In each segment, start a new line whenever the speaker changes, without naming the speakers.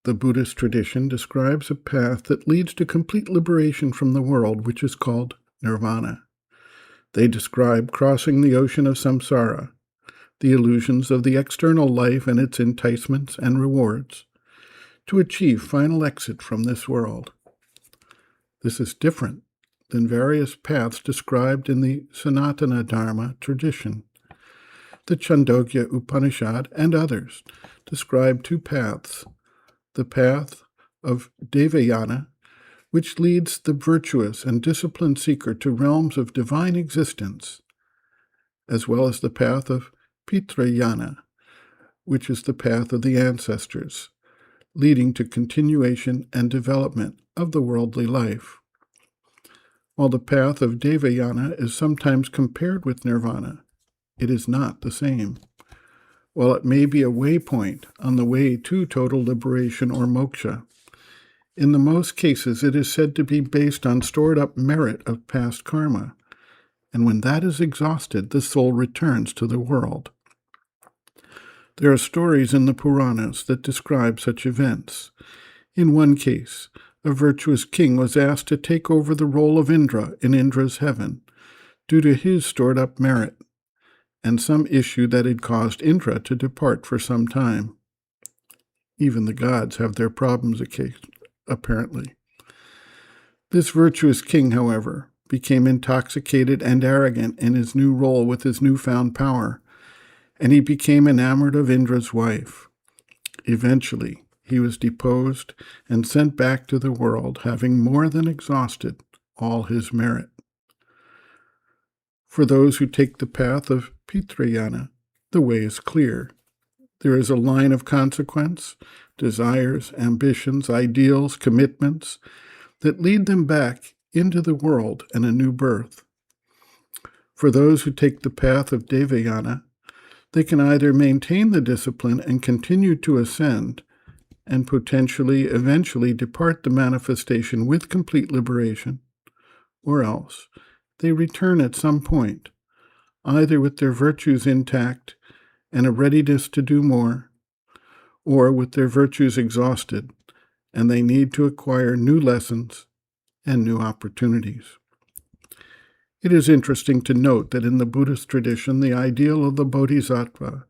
The Buddhist tradition describes a path that leads to complete liberation from the world, which is called Nirvana. They describe crossing the ocean of samsara, the illusions of the external life and its enticements and rewards, to achieve final exit from this world. This is different than various paths described in the Sanatana Dharma tradition. The Chandogya Upanishad and others describe two paths: the path of Devayana, which leads the virtuous and disciplined seeker to realms of divine existence, as well as the path of Pitrayana, which is the path of the ancestors, leading to continuation and development of the worldly life. While the path of Devayana is sometimes compared with Nirvana, it is not the same. While it may be a waypoint on the way to total liberation or moksha, in the most cases it is said to be based on stored-up merit of past karma, and when that is exhausted, the soul returns to the world. There are stories in the Puranas that describe such events. In one case, a virtuous king was asked to take over the role of Indra in Indra's heaven due to his stored-up merit, and some issue that had caused Indra to depart for some time. Even the gods have their problems apparently. This virtuous king, however, became intoxicated and arrogant in his new role with his newfound power, and he became enamored of Indra's wife. Eventually, he was deposed and sent back to the world, having more than exhausted all his merit. For those who take the path of Pitrayana, the way is clear. There is a line of consequence, desires, ambitions, ideals, commitments that lead them back into the world and a new birth. For those who take the path of Devayana, they can either maintain the discipline and continue to ascend, and potentially eventually depart the manifestation with complete liberation, or else they return at some point, either with their virtues intact and a readiness to do more, or with their virtues exhausted, and they need to acquire new lessons and new opportunities. It is interesting to note that in the Buddhist tradition, the ideal of the bodhisattva,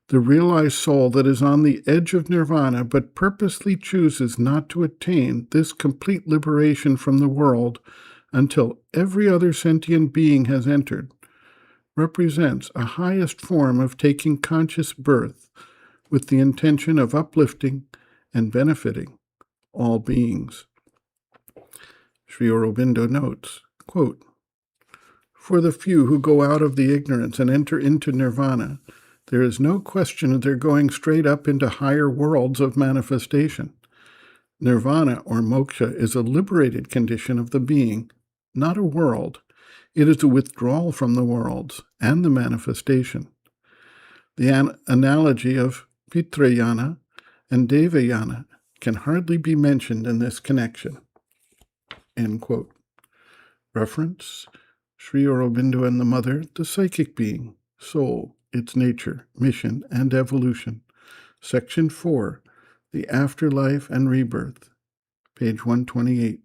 the realized soul that is on the edge of nirvana but purposely chooses not to attain this complete liberation from the world until every other sentient being has entered, represents a highest form of taking conscious birth with the intention of uplifting and benefiting all beings. Sri Aurobindo notes, quote, "For the few who go out of the ignorance and enter into nirvana, there is no question that they're going straight up into higher worlds of manifestation. Nirvana or moksha is a liberated condition of the being, not a world. It is a withdrawal from the worlds and the manifestation. The analogy of Pitrayana and Devayana can hardly be mentioned in this connection." End quote. Reference: Sri Aurobindo and the Mother, the Psychic Being, Soul, Its Nature, Mission, and Evolution. Section 4, The Afterlife and Rebirth, page 128.